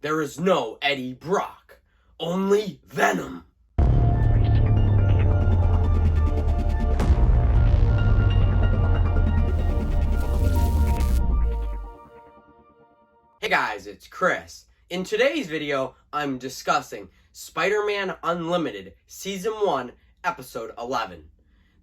There is no Eddie Brock, only Venom. Hey guys, it's Chris. In today's video, I'm discussing Spider-Man Unlimited Season 1, Episode 11.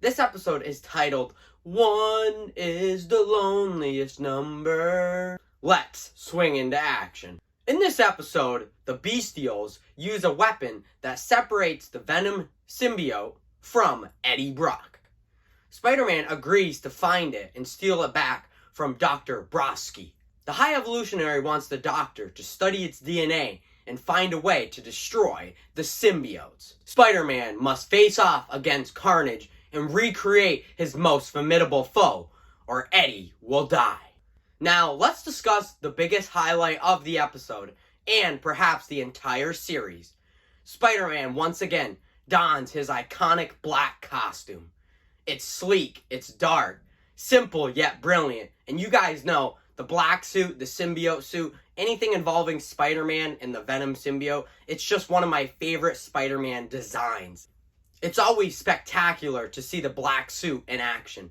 This episode is titled, "One is the loneliest number." Let's swing into action. In this episode, the beastials use a weapon that separates the Venom Symbiote from Eddie Brock. Spider-Man agrees to find it and steal it back from Dr.Brofski. The High Evolutionary wants the Doctor to study its DNA and find a way to destroy the symbiotes. Spider-Man must face off against Carnage and recreate his most formidable foe, or Eddie will die. Now, let's discuss the biggest highlight of the episode, and perhaps the entire series. Spider-Man once again dons his iconic black costume. It's sleek, it's dark, simple yet brilliant, and you guys know the black suit, the symbiote suit, anything involving Spider-Man and the Venom symbiote, it's just one of my favorite Spider-Man designs. It's always spectacular to see the black suit in action.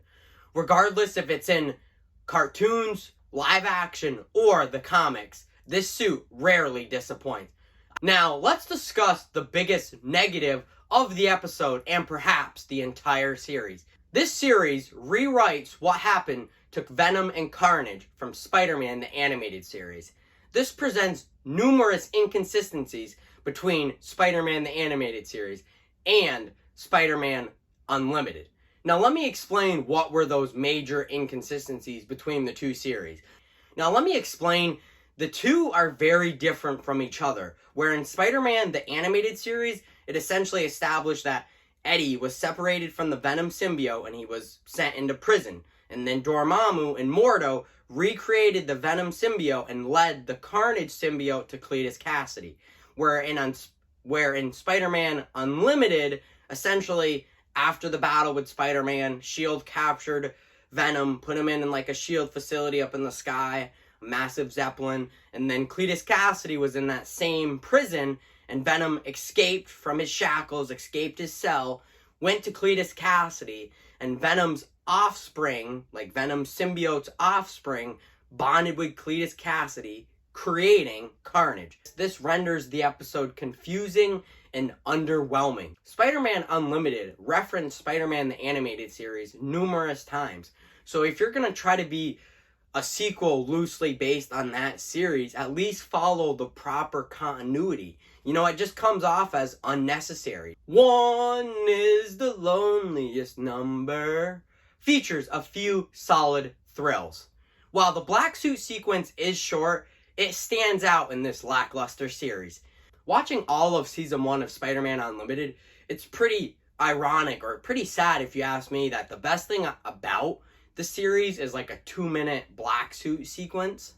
Regardless if it's in cartoons, live action, or the comics, this suit rarely disappoints. Now, let's discuss the biggest negative of the episode and perhaps the entire series. This series rewrites what happened to Venom and Carnage from Spider-Man the Animated Series. This presents numerous inconsistencies between Spider-Man the Animated Series and Spider-Man Unlimited. Now let me explain what were those major inconsistencies between the two series. Now let me explain, the two are very different from each other, where in Spider-Man the Animated Series, it essentially established that Eddie was separated from the Venom symbiote and he was sent into prison. And then Dormammu and Mordo recreated the Venom symbiote and led the Carnage symbiote to Cletus Cassidy. Where in Spider-Man Unlimited, essentially, after the battle with Spider-Man, S.H.I.E.L.D. captured Venom, put him in like a S.H.I.E.L.D. facility up in the sky, a massive Zeppelin, and then Cletus Cassidy was in that same prison, and Venom escaped from his shackles, escaped his cell, went to Cletus Cassidy, and Venom's offspring, like Venom Symbiote's offspring, bonded with Cletus Cassidy, creating Carnage. This renders the episode confusing and underwhelming. Spider-Man Unlimited referenced Spider-Man the Animated Series numerous times. So if you're going to try to be a sequel loosely based on that series, at least follow the proper continuity. You know, it just comes off as unnecessary. One is the loneliest number. Features a few solid thrills. While the black suit sequence is short, it stands out in this lackluster series. Watching all of Season 1 of Spider-Man Unlimited, it's pretty ironic, or pretty sad if you ask me, that the best thing about the series is like a 2-minute black suit sequence.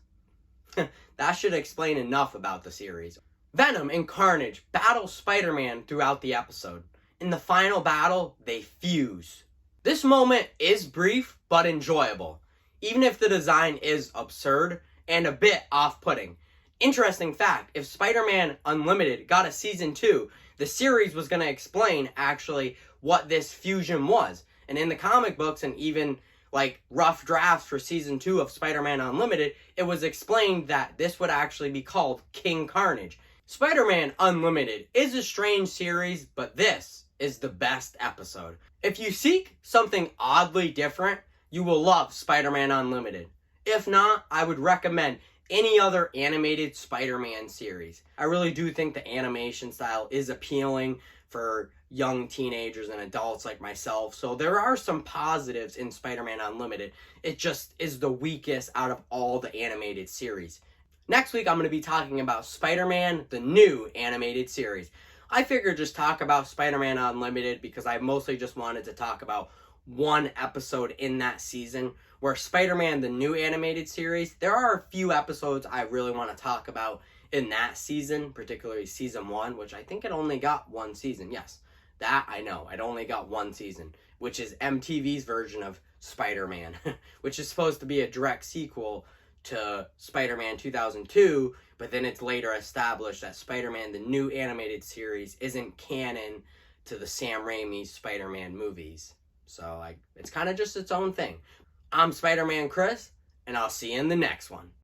That should explain enough about the series. Venom and Carnage battle Spider-Man throughout the episode. In the final battle, they fuse. This moment is brief, but enjoyable, even if the design is absurd and a bit off-putting. Interesting fact, if Spider-Man Unlimited got a Season 2, the series was going to explain actually what this fusion was. And in the comic books and even like rough drafts for Season 2 of Spider-Man Unlimited, it was explained that this would actually be called King Carnage. Spider-Man Unlimited is a strange series, but this is the best episode. If you seek something oddly different, you will love Spider-Man Unlimited. If not, I would recommend any other animated Spider-Man series. I really do think the animation style is appealing for young teenagers and adults like myself, so there are some positives in Spider-Man Unlimited. It just is the weakest out of all the animated series. Next week, I'm going to be talking about Spider-Man, the new animated series. I figured just talk about Spider-Man Unlimited because I mostly just wanted to talk about one episode in that season, where Spider-Man, the new animated series, there are a few episodes I really want to talk about in that season, particularly Season 1, which I think it only got one season. Yes, that I know. It only got one season, which is MTV's version of Spider-Man, which is supposed to be a direct sequel to Spider-Man 2002, but then it's later established that Spider-Man, the new animated series, isn't canon to the Sam Raimi Spider-Man movies. So, it's kind of just its own thing. I'm Spider-ManChris, and I'll see you in the next one.